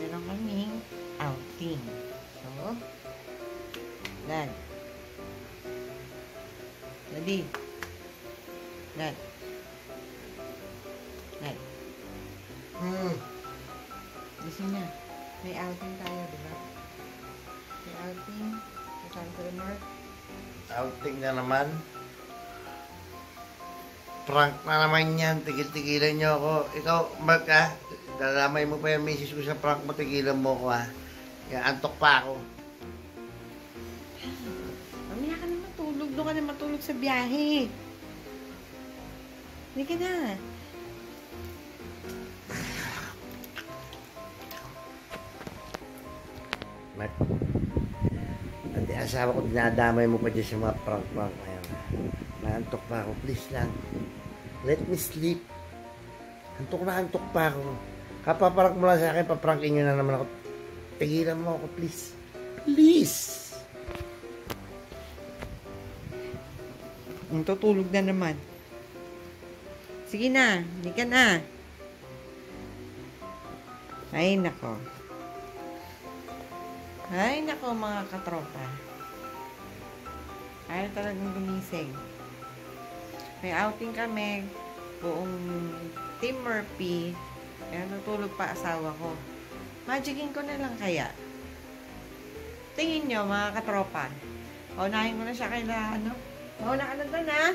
meron kaming outing. So, Dad. Daddy. Dad. Dad. Gising na. May outing tayo, di ba? May outing. Kasama ko rin, Mark. Outing na naman. Prank na naman yan. Tigil-tigilan nyo ako. Ikaw, Mark, ha? Dalamay mo pa yung misis ko sa prank mo. Tigilan mo ko, ha? Yan, antok pa ako. Mamaya ka na matulog. Doon ka na matulog sa biyahe. Hindi ka na. Mark, ate, asawa ko, dinadamay mo pa dyan sa mga prank-prank na yan. Naantok pa ako. Please lang. Let me sleep. Antok pa ako. Kapaprank mo lang sa akin, paprankin nyo na naman ako. Tigilan mo ako, please. Please! Tutulog na naman. Sige na. Hindi ka na. Ay, nako. Ay, nako mga katropa. Ayaw talagang gumising. May outing kami. Buong Team Murphy. Kaya natulog pa asawa ko. Magicin ko na lang kaya. Tingin nyo mga katropa. Unahin ko na siya kaila ano. Mauna ka na doon ha.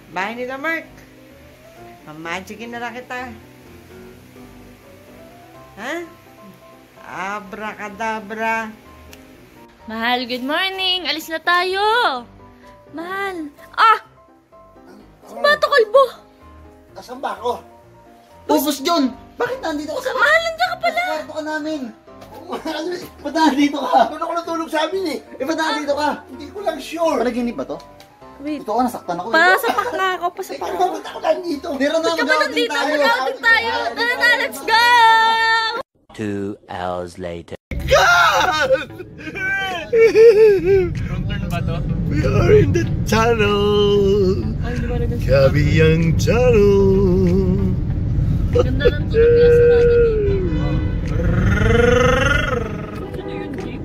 Bahay nila Mark. Mamagicin na lang kita. Ha? Abracadabra. Mahal, good morning. Alis na tayo. Mahal. Ah! Si Bato Kalbo. Asan ba ako? Ubus John! Bakit nandito ka? Mahal, nandiyan ka pala. Sa kwarto ka namin. Ba't nandito ka? Doon ako natulog sa amin eh. Ba't nandito ka? Hindi ko lang sure. Panaginip ba to? Wait. Ito ka, nasaktan ako. Pasapak na ako. Pasapak ako. Ba't ako nandito? Meron Ba't ka ba nandito? Mag-outing tayo. Tara na, let's go! 2 hours later. Wrong turn ba to? We are in the tunnel. Ay, liwanag ang Kabiyang tunnel. ganda ng tulog niya sa nana dito. Ano yung jeep?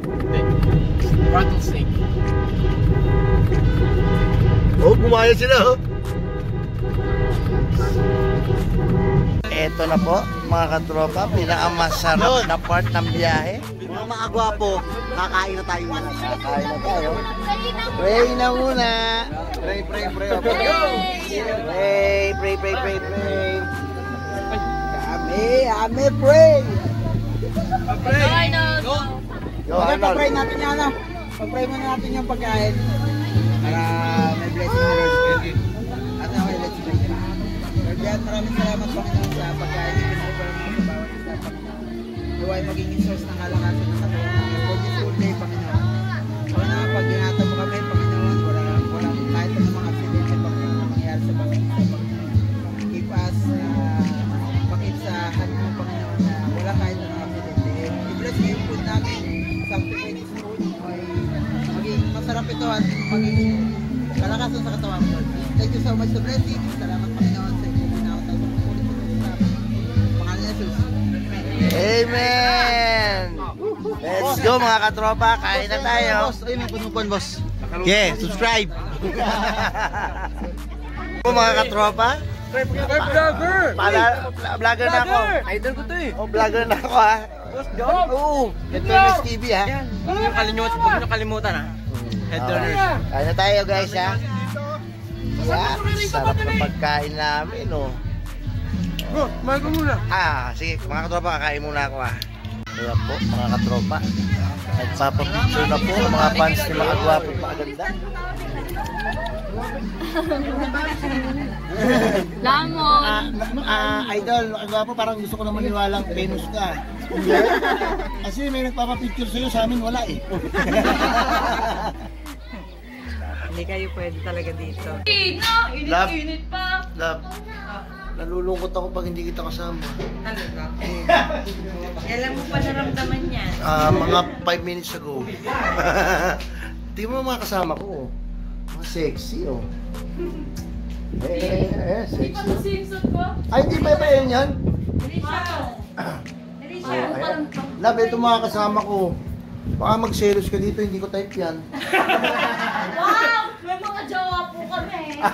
Rattlesnake. Oh, pumayag sila, oh. Eto na po, mga katropa, pinakamasarap na part ng biyahe. Mga mga gwapo, kakain na tayo muna. Kakain na tayo. Pray na muna. Pray. Pray. Kami, pray. Arnold! Go, Arnold. Pag-pray natin yan, ano? Pag-pray muna natin yung pagkain. Para may blessing na Lord. At okay, let's pray. Lord God, maraming salamat Panginoon sa pagkain. Pinag-pray mo sa bawat isa, Panginoon. Huwag maging source ng kalakasan ng katawan namin. For this whole day, Panginoon. Panginoon, pag ingatan mo kami, Panginoon, walang kahit anong mga aksidente, Panginoon, na mangyayari sa pag-iisa, Panginoon. Keep us, pakit sa hand mo, Panginoon, na wala kahit anong aksidente. I-bless mo yung food namin. Sanctify this food. Maging masarap ito at maging kalakasan sa katawan mo. Thank you so much for blessing. Salamat, Panginoon, sa inyo. Pinawa tayo sa pagpulit sa pangalan ni Jesus. Amen! Let's go, mga katropa. Kain na tayo. Boss, ayun ang punukuan, boss. Yeah, subscribe. Mga katropa. Vlogger na ako. Idol ko to eh. Oh, vlogger na ako, ha. Oo. Headbangers TV, ha. Huwag nyo kalimutan ha. Headbangers. Kain na tayo, guys, ha. Yeah, sarap ng pagkain namin, oh. Bro, kumain ko muna. Sige, mga katropa, kakain muna ako, ha. Kaya po, mga katropa. Nagpapapicture na po ang mga fans ni mga gwapo at maganda. Lamon! Idol, gwapo, parang gusto ko na maniwalang famous ka. Kasi may nagpapapicture sa'yo, sa amin wala eh. Hindi kayo pwede talaga dito. Love. Init pa! Love, nalulungkot ako pag hindi kita kasama. Talaga. Alam mo pa naramdaman yan. Mga 5 minutes ago. Tingnan mo mga kasama ko, oh. Mga sexy, oh. Sexy. Simpson ko? Ay, di ba yun yan? Love, ito mga kasama ko. Baka magselos ka dito, hindi ko type yan. Wow! May mga jowa po kami.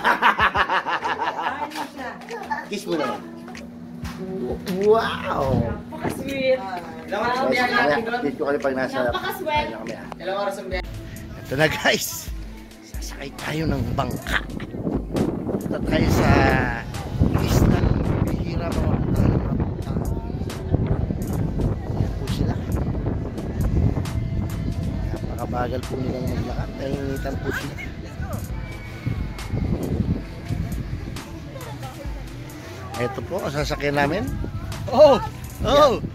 Kiss mo naman. Wow! Napaka-sweet. Dito kami pag nasa... Napaka-sweet. Dalawang oras ang biyahe. Ito na guys. Sasakay tayo ng bangka. Punta tayo sa isla ng bihira mga puntahan ng mga puntahan. Ayan po sila. Napakabagal po nilang maglakad. Nanginitan po sila. Ito po, ang sasakyan namin. Oh!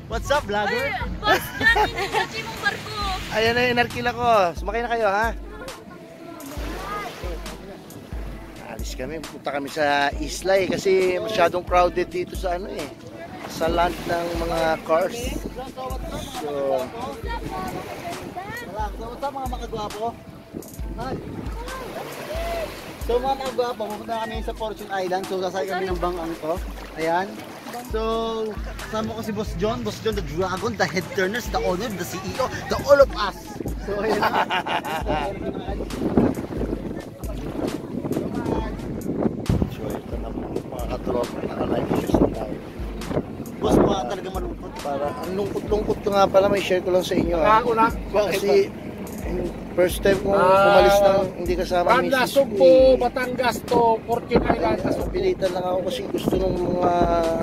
What's up, vlogger? Ay, boss, yan yung kasi mong barko. Ayan na yung narkila ko. Sumakay na kayo, ha? Alis kami. Punta kami sa isla eh. Kasi masyadong crowded dito sa ano eh. Sa land ng mga cars. So, What's up mga makagwapo? Hi! So mga makagwapo, pupunta kami sa Fortune Island. So sasakay kami ng bangkang to. Ayan. So, kasama ko si Boss John, the Dragon, the Head Turners, the Owner, the CEO, the all of us. So ayan na. so ito na mga katropa. Naka-live shows na tayo. Boss, mga talaga malungkot. Para, ang lungkot-lungkot ko nga pala, may share ko lang sa inyo. Kasi, first time ko umalis ng hindi kasama Banda, Mrs. Sugbo, Batangas to Fortune Island. Pilitan lang ako kasi gusto ng mga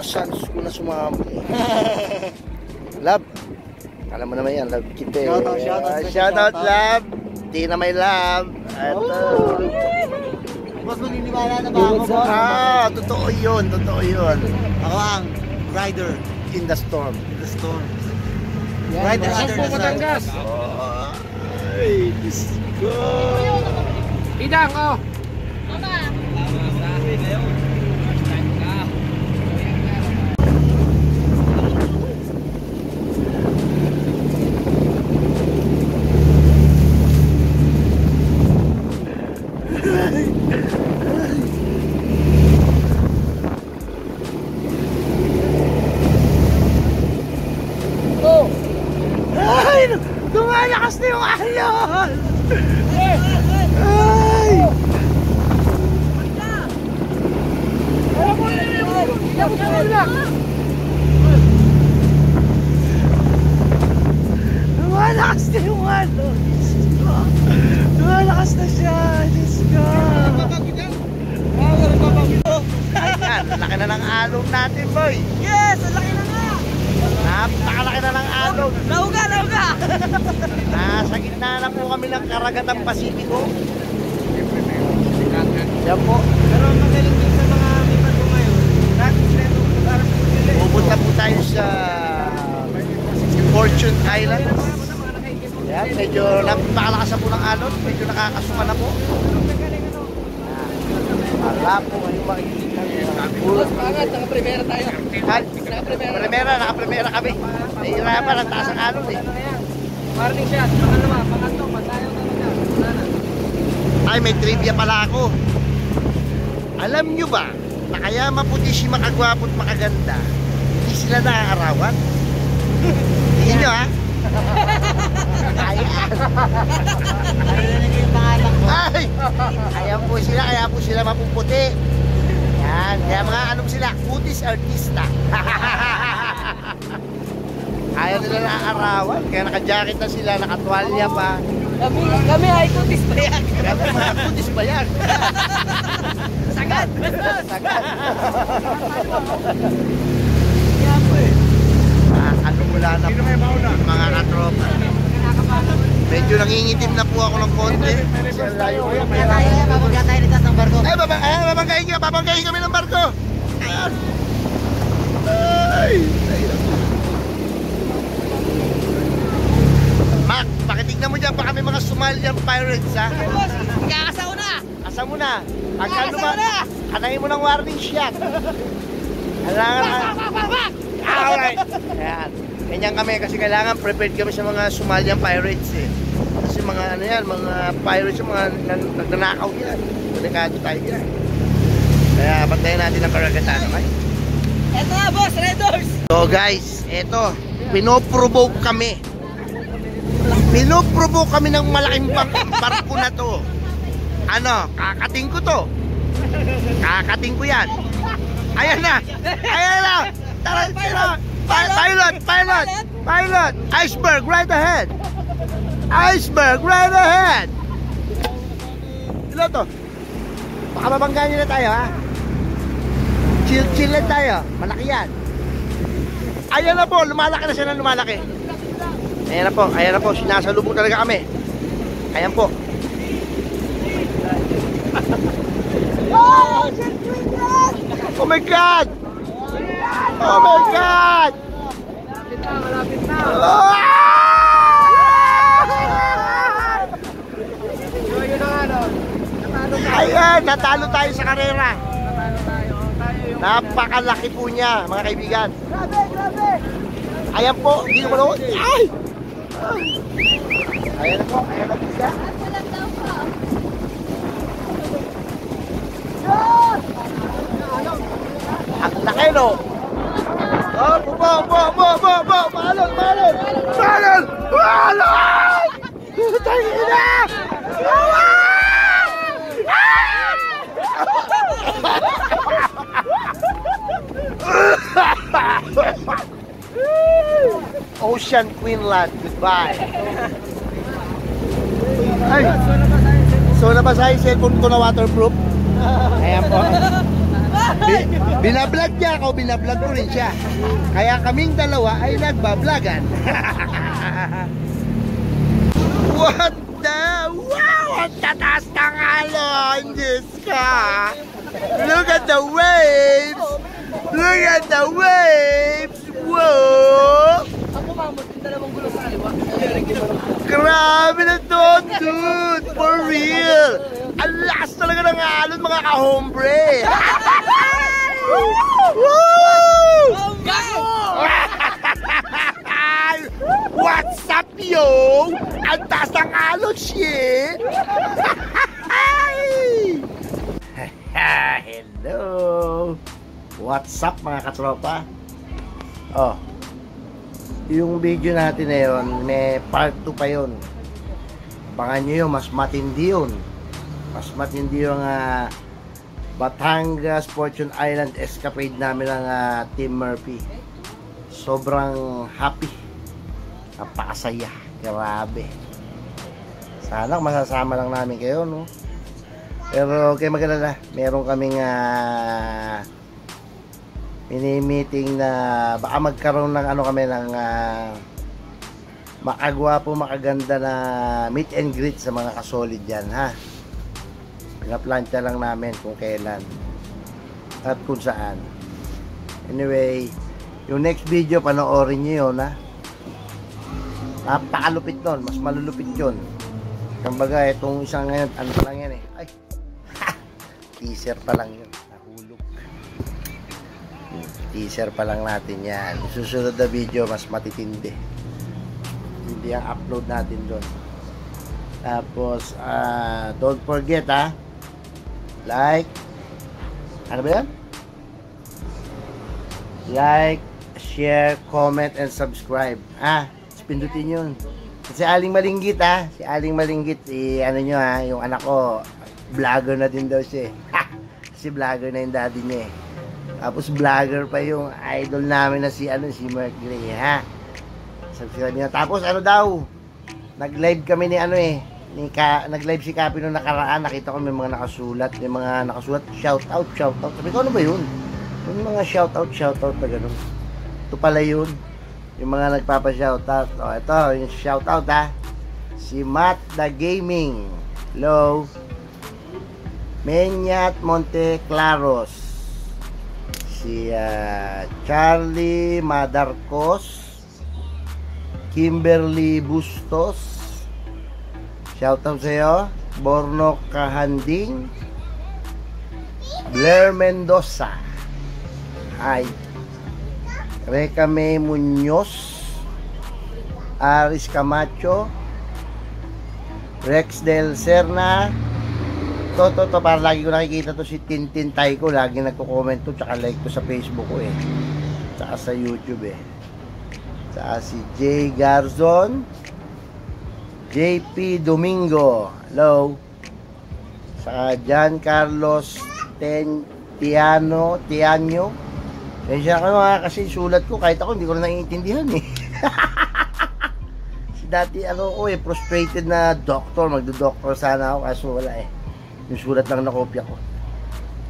sons ko na sumama. Love. Alam mo naman yan, love kita. Shoutout, love. Di na may love. Ito. Boss, maniniwala na ba ako, boss? Totoo yun, totoo yun. Ako ang rider In the storm. in the storm. Rider under Sugbo, the sun. Batangas. Ay, Diyos ko. Idang, oh. Mama. Ay, lumalakas na yung alon. Ay. Lumalakas na yung alon. Lumalakas na siya. Diyos ko. Ayan, laki na ng alon natin, boy. Yes! Ang laki na nga! Napakalaki na ng alon. Lauga! Nasa gitna na po kami ng Karagatan Pasipiko. Yan po. Pero magaling din sa mga mipan ko ngayon. Natin sila itong lugar po nila. Pupunta po tayo sa Fortune Islands. Yan, medyo napakalakas na po ng alon. Medyo nakakasuka na po. Wala po kayong makikita. Pangat, naka-primera tayo. Naka-primera kami. Nahihirapan ang taas ang alon eh. Warning shot, pangalawa, pangatlo, patayo talaga. Sana. Ay, may trivia pala ako. Alam nyo ba na kaya maputi si makagwapo at makaganda, hindi sila nakakarawan? Tingin nyo ha? Ayan. Narinig yung pangalan ko. Ay! Kaya po sila mapuputi. Yan. Kaya mga anong sila, kutis artista. Ayaw nila nakakarawan. Kaya naka-jacket na sila, nakatuwalya pa. Kami ay kutis pa yan. Kaya mga kutis ba yan? Sagad! Sagad. Kaya po eh. Ano mula na po mga katropa. Medyo nangingitim na po ako ng konti. Kasi ang layo ko yan. Babagyan tayo nito ng barko. Babanggayin kami ng barko. Ayan. Ay. Mac, pakitignan mo dyan. Baka may mga Somalian pirates, ha? Ikakasaw na! Asa mo na. Pagka hanayin mo ng warning shot. Alright. Ayan. Ganyan kami kasi kailangan prepared kami sa mga Somalian pirates eh. Kasi mga ano yan, mga pirates yung mga nagnanakaw yan. Delikado tayo yan. Kaya patayin natin ang karagatan, okay? Eto na boss, Red Doors! So guys, eto. Pinoprovoke kami. Pinoprovoke kami ng malaking barko na to. Ano, kakating ko to. Kakating ko yan. Ayan na. Ayan na. Tara, tara. Pilot. Iceberg right ahead. Iceberg right ahead. Ilo to. Baka mabanggaan nyo na tayo, ha? Chill lang tayo. Malaki yan. Ayan na po. Lumalaki na siya ng lumalaki. Ayan na po. Sinasalubong talaga kami. Ayan po. Oh my God! Oh my God! Malapit na. Ayan, natalo tayo sa karera. Napakalaki po niya, mga kaibigan. Ayan po, hindi naman ako. Ay! Ayan na po, ayan na po siya. Ang laki, no? Oh, bo! Malon! Tayo na! Ocean Queenland, goodbye. Ay, so nabasa yung cellphone ko na waterproof. Ayan po. Binablog niya ako, binablog ko rin siya. Kaya kaming dalawa ay nagbablagan. What the? Wow! Ang tataas ng alon! Diyos ka! Look at the waves! Look at the waves! Whoa! Grabe na to, dude! For real! Ang lakas talaga ng alon, mga ka-hombre! Woo! What's up, yo? Ang taas ng alon, shit! Hello! What's up, mga katropa? Oh, yung video natin na yun, may part 2 pa yun. Abangan nyo yun, mas matindi yun. Mas matindi yung Batangas Fortune Island escapade namin ng Team Murphy. Sobrang happy. Napakasaya. Grabe. Sana masasama lang namin kayo, no? Pero kayo mag-alala, meron kaming mini-meeting na baka magkaroon ng kami ng makagwapo, makaganda na meet and greet sa mga kasolid dyan, ha? Pinaplanta lang namin kung kailan at kung saan. Anyway, yung next video panoorin nyo yun, ha? Napakalupit nun, mas malulupit yun. Kumbaga, itong isang ngayon, ano pa lang yan eh. Ay, teaser pa lang yun. Nahulog. Teaser pa lang natin yan. Susunod na video, mas matitindi. Hindi ang upload natin doon. Tapos, don't forget, ha? Like, ano ba yan? Like, share, comment, and subscribe. Pindutin yun. Si Aling Malinggit, ha? Si Aling Malinggit, ano nyo, ha? Yung anak ko, vlogger na din daw siya, Kasi vlogger na yung daddy niya, Tapos vlogger pa yung idol namin na si Mercury, ha? Subscribe nyo. Tapos ano daw, nag-live kami ni nag-live si Capi nung nakaraan. Nakita ko may mga nakasulat, shout out. Sabi ko, ano ba yun? Yung mga shout out na gano'n. Ito pala yun. Yung mga nagpapa-shoutout. O, ito, yung shoutout, ha. Si Matt the Gaming. Hello. Menyat Monteclaros. Si Charlie Madarcos. Kimberly Bustos. Shoutout sa'yo. Borno Kahanding. Blair Mendoza. Hi. Recame Muñoz, Aris Camacho, Rex Del Serna. To para lagi ko nakikita to si Tintin Taiko, lagi nagko-comment to, tsaka like to sa Facebook ko tsaka sa YouTube Saka si J. Garzon. JP Domingo. Hello. Saka John Carlos Tiano. Kaya ka nga kasi sulat ko kahit ako hindi ko na naiintindihan eh. Dati frustrated na doctor, magdo-doctor sana ako kaso wala eh. Yung sulat lang nakopya ko.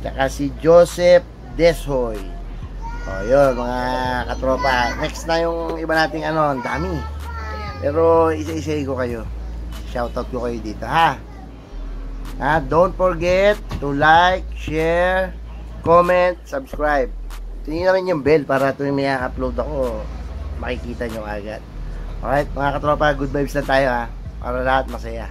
Saka si Joseph Deshoy. Yun mga katropa. Next na yung iba nating ang dami. Pero isa-isa ko kayo. Shoutout ko kayo dito ha. Don't forget to like, share, comment, subscribe. Tingnan namin yung bell para tuwing may upload ako, makikita nyo agad. Alright, mga katropa, good vibes na tayo ha. Para lahat masaya.